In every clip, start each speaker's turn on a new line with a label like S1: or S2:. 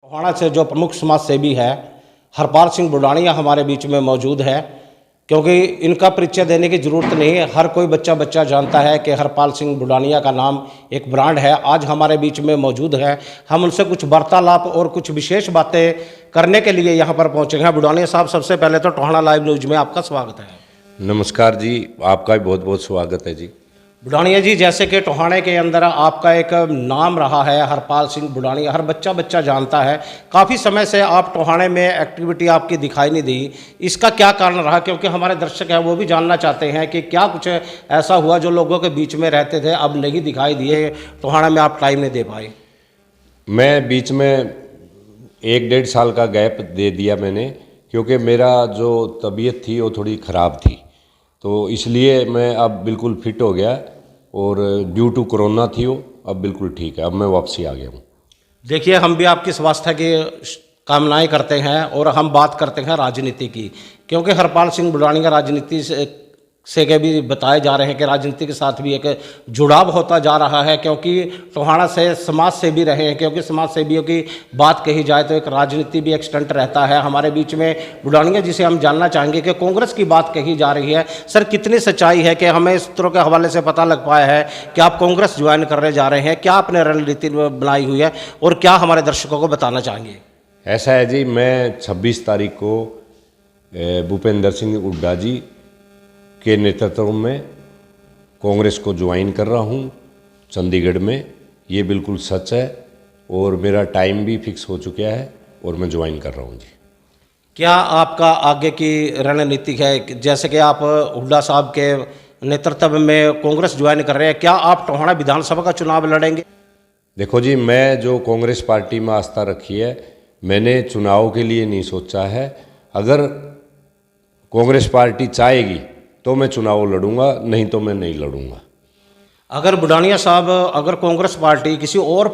S1: टोहाना से जो प्रमुख समाज सेवी है हरपाल सिंह बुडानिया हमारे बीच में मौजूद है। क्योंकि इनका परिचय देने की ज़रूरत नहीं है, हर कोई बच्चा जानता है कि हरपाल सिंह बुडानिया का नाम एक ब्रांड है। आज हमारे बीच में मौजूद है, हम उनसे कुछ वार्तालाप और कुछ विशेष बातें करने के लिए यहाँ पर पहुँचे हैं। बुडानिया साहब, सबसे पहले तो टोहाना लाइव न्यूज़ में आपका स्वागत है।
S2: नमस्कार जी, आपका भी बहुत बहुत स्वागत है जी।
S1: बुडानिया जी, जैसे कि टोहाने के अंदर आपका एक नाम रहा है हरपाल सिंह बुडानिया, हर बच्चा जानता है। काफ़ी समय से आप टोहाने में एक्टिविटी आपकी दिखाई नहीं दी, इसका क्या कारण रहा? क्योंकि हमारे दर्शक हैं वो भी जानना चाहते हैं कि क्या कुछ ऐसा हुआ जो लोगों के बीच में रहते थे अब नहीं दिखाई दिए, टोहाना में आप टाइम नहीं दे पाए।
S2: मैं बीच में 1-1.5 साल का गैप दे दिया मैंने, क्योंकि मेरा जो तबीयत थी वो थोड़ी ख़राब थी, तो इसलिए मैं अब बिल्कुल फिट हो गया और ड्यू टू कोरोना थी वो अब बिल्कुल ठीक है। अब मैं वापसी आ गया हूँ।
S1: देखिए, हम भी आपकी स्वास्थ्य की कामनाएं करते हैं और हम बात करते हैं राजनीति की, क्योंकि हरपाल सिंह बुडानिया राजनीति से के भी बताए जा रहे हैं कि राजनीति के साथ भी एक जुड़ाव होता जा रहा है, क्योंकि टोहाना से समाज से भी रहे हैं। क्योंकि समाज सेवियों की बात कही जाए तो एक राजनीति भी एक स्टंट रहता है। हमारे बीच में बुडानिया जी से हम जानना चाहेंगे कि कांग्रेस की बात कही जा रही है, सर कितनी सच्चाई है? कि हमें सूत्रों के हवाले से पता लग पाया है कि आप कांग्रेस ज्वाइन करने जा रहे हैं, क्या आपने रणनीति बनाई हुई है और क्या हमारे दर्शकों को बताना चाहेंगे?
S2: ऐसा है जी, मैं 26 तारीख को भूपेंद्र सिंह हुड्डा जी के नेतृत्व में कांग्रेस को ज्वाइन कर रहा हूँ चंडीगढ़ में। ये बिल्कुल सच है और मेरा टाइम भी फिक्स हो चुका है और मैं ज्वाइन कर रहा हूँ जी।
S1: क्या आपका आगे की रणनीति है? जैसे कि आप हुड्डा साहब के नेतृत्व में कांग्रेस ज्वाइन कर रहे हैं, क्या आप टोहाना विधानसभा का चुनाव लड़ेंगे?
S2: देखो जी, मैं जो कांग्रेस पार्टी में आस्था रखी है, मैंने चुनाव के लिए नहीं सोचा है। अगर कांग्रेस पार्टी चाहेगी तो मैं चुनाव लड़ूंगा, नहीं तो मैं नहीं लड़ूंगा।
S1: अगर बुडानिया साहब, अगर कांग्रेस पार्टी किसी और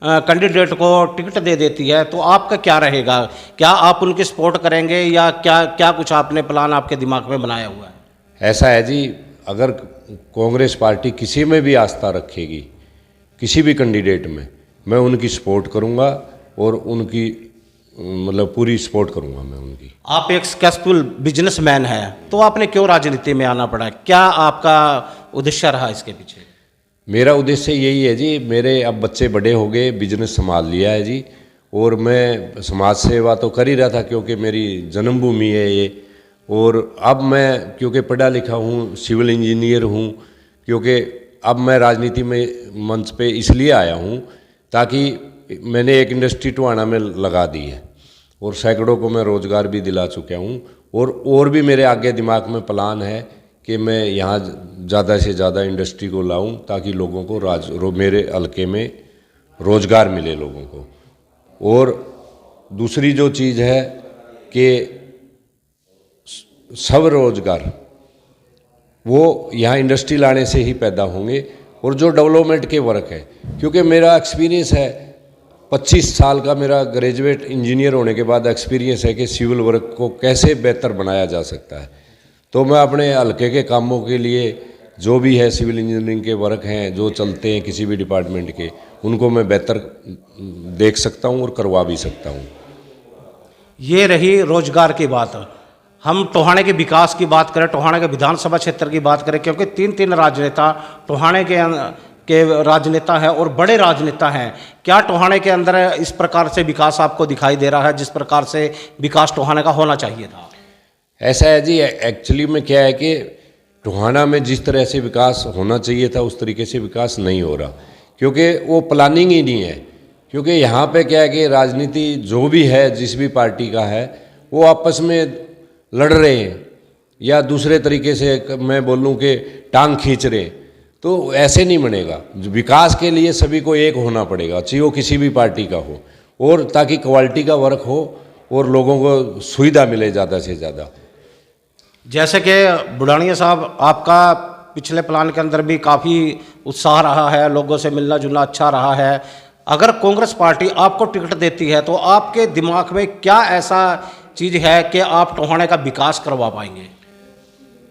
S1: कैंडिडेट को टिकट दे देती है तो आपका क्या रहेगा? क्या आप उनकी सपोर्ट करेंगे या क्या कुछ आपने प्लान आपके दिमाग में बनाया हुआ है?
S2: ऐसा है जी, अगर कांग्रेस पार्टी किसी में भी आस्था रखेगी, किसी भी कैंडिडेट में, मैं उनकी सपोर्ट करूंगा और उनकी मतलब पूरी सपोर्ट करूंगा मैं उनकी।
S1: आप एक सक्सेसफुल बिजनेसमैन हैं, तो आपने क्यों राजनीति में आना पड़ा? क्या आपका उद्देश्य रहा इसके पीछे?
S2: मेरा उद्देश्य यही है जी, मेरे अब बच्चे बड़े हो गए, बिजनेस संभाल लिया है जी, और मैं समाज सेवा तो कर ही रहा था क्योंकि मेरी जन्मभूमि है ये। और अब मैं क्योंकि पढ़ा लिखा हूँ, सिविल इंजीनियर हूँ, क्योंकि अब मैं राजनीति में मंच पे इसलिए आया हूँ ताकि मैंने एक इंडस्ट्री टोहाना में लगा दी है और सैकड़ों को मैं रोज़गार भी दिला चुका हूँ। और भी मेरे आगे दिमाग में प्लान है कि मैं यहाँ ज़्यादा से ज़्यादा इंडस्ट्री को लाऊं ताकि लोगों को मेरे हल्के में रोज़गार मिले लोगों को। और दूसरी जो चीज़ है कि सब रोज़गार वो यहाँ इंडस्ट्री लाने से ही पैदा होंगे। और जो डेवलपमेंट के वर्क है, क्योंकि मेरा एक्सपीरियंस है 25 साल का, मेरा ग्रेजुएट इंजीनियर होने के बाद एक्सपीरियंस है कि सिविल वर्क को कैसे बेहतर बनाया जा सकता है। तो मैं अपने हल्के के कामों के लिए जो भी है सिविल इंजीनियरिंग के वर्क हैं जो चलते हैं किसी भी डिपार्टमेंट के, उनको मैं बेहतर देख सकता हूँ और करवा भी सकता हूँ।
S1: ये रही रोजगार की बात। हम टोहाने के विकास की बात करें, टोहाने के विधानसभा क्षेत्र की बात करें, क्योंकि तीन राजनेता टोहाने के राजनेता हैं और बड़े राजनेता हैं। क्या टोहाने के अंदर इस प्रकार से विकास आपको दिखाई दे रहा है जिस प्रकार से विकास टोहाने का होना चाहिए था?
S2: ऐसा है जी, एक्चुअली में क्या है कि टोहाना में जिस तरह से विकास होना चाहिए था उस तरीके से विकास नहीं हो रहा, क्योंकि वो प्लानिंग ही नहीं है। क्योंकि यहाँ पे क्या है कि राजनीति जो भी है, जिस भी पार्टी का है, वो आपस में लड़ रहे हैं या दूसरे तरीके से मैं बोलूँ कि टांग खींच रहे हैं। तो ऐसे नहीं बनेगा। विकास के लिए सभी को एक होना पड़ेगा, चाहे वो किसी भी पार्टी का हो, और ताकि क्वालिटी का वर्क हो और लोगों को सुविधा मिले ज़्यादा से ज़्यादा।
S1: जैसे कि बुडानिया साहब, आपका पिछले प्लान के अंदर भी काफ़ी उत्साह रहा है, लोगों से मिलना जुलना अच्छा रहा है। अगर कांग्रेस पार्टी आपको टिकट देती है तो आपके दिमाग में क्या ऐसा चीज़ है कि आप टोहाने का विकास करवा पाएंगे?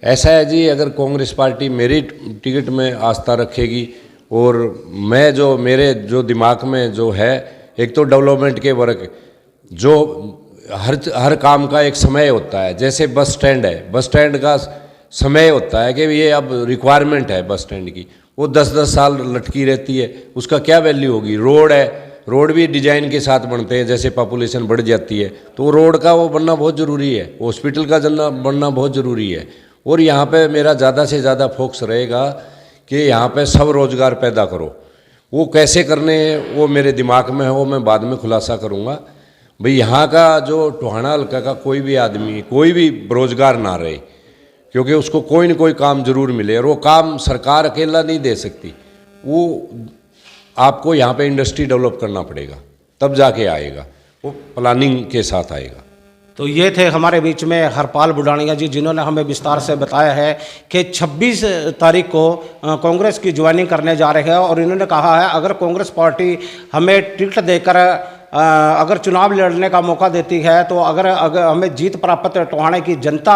S2: ऐसा है जी, अगर कांग्रेस पार्टी मेरी टिकट में आस्था रखेगी और मैं जो मेरे जो दिमाग में जो है एक तो डेवलपमेंट के वर्क जो हर काम का एक समय होता है। जैसे बस स्टैंड है, बस स्टैंड का समय होता है कि ये अब रिक्वायरमेंट है बस स्टैंड की, वो 10-10 साल लटकी रहती है, उसका क्या वैल्यू होगी। रोड है, रोड भी डिजाइन के साथ बनते हैं, जैसे पॉपुलेशन बढ़ जाती है तो रोड का वो बनना बहुत ज़रूरी है, हॉस्पिटल का बनना बहुत ज़रूरी है। और यहाँ पे मेरा ज़्यादा से ज़्यादा फोकस रहेगा कि यहाँ पे सब रोज़गार पैदा करो। वो कैसे करने हैं वो मेरे दिमाग में है, वो मैं बाद में खुलासा करूँगा। भाई यहाँ का जो टोहाना हल्का का कोई भी आदमी कोई भी बेरोजगार ना रहे, क्योंकि उसको कोई न कोई काम जरूर मिले, और वो काम सरकार अकेला नहीं दे सकती। वो आपको यहाँ पे इंडस्ट्री डेवलप करना पड़ेगा, तब जाके आएगा, वो प्लानिंग के साथ आएगा।
S1: तो ये थे हमारे बीच में हरपाल बुढ़ानिया जी, जिन्होंने हमें विस्तार से बताया है कि 26 तारीख को कांग्रेस की ज्वाइनिंग करने जा रहे हैं। और इन्होंने कहा है अगर कांग्रेस पार्टी हमें टिकट देकर अगर चुनाव लड़ने का मौका देती है, तो अगर हमें जीत प्राप्त, टोहाने की जनता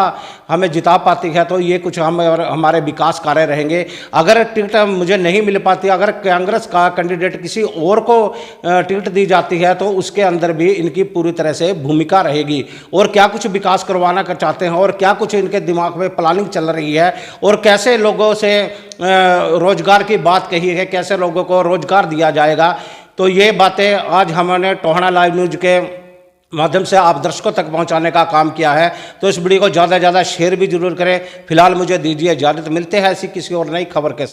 S1: हमें जिता पाती है, तो ये कुछ हमारे विकास कार्य रहेंगे। अगर टिकट मुझे नहीं मिल पाती, अगर कांग्रेस का कैंडिडेट किसी और को टिकट दी जाती है, तो उसके अंदर भी इनकी पूरी तरह से भूमिका रहेगी। और क्या कुछ विकास करवाना चाहते हैं, और क्या कुछ इनके दिमाग में प्लानिंग चल रही है, और कैसे लोगों से रोजगार की बात कही है, कैसे लोगों को रोजगार दिया जाएगा, तो ये बातें आज हमने टोहाना लाइव न्यूज़ के माध्यम से आप दर्शकों तक पहुंचाने का काम किया है। तो इस वीडियो को ज़्यादा से ज़्यादा शेयर भी जरूर करें। फिलहाल मुझे दीजिए इजाज़त, मिलते हैं ऐसी किसी और नई खबर के साथ।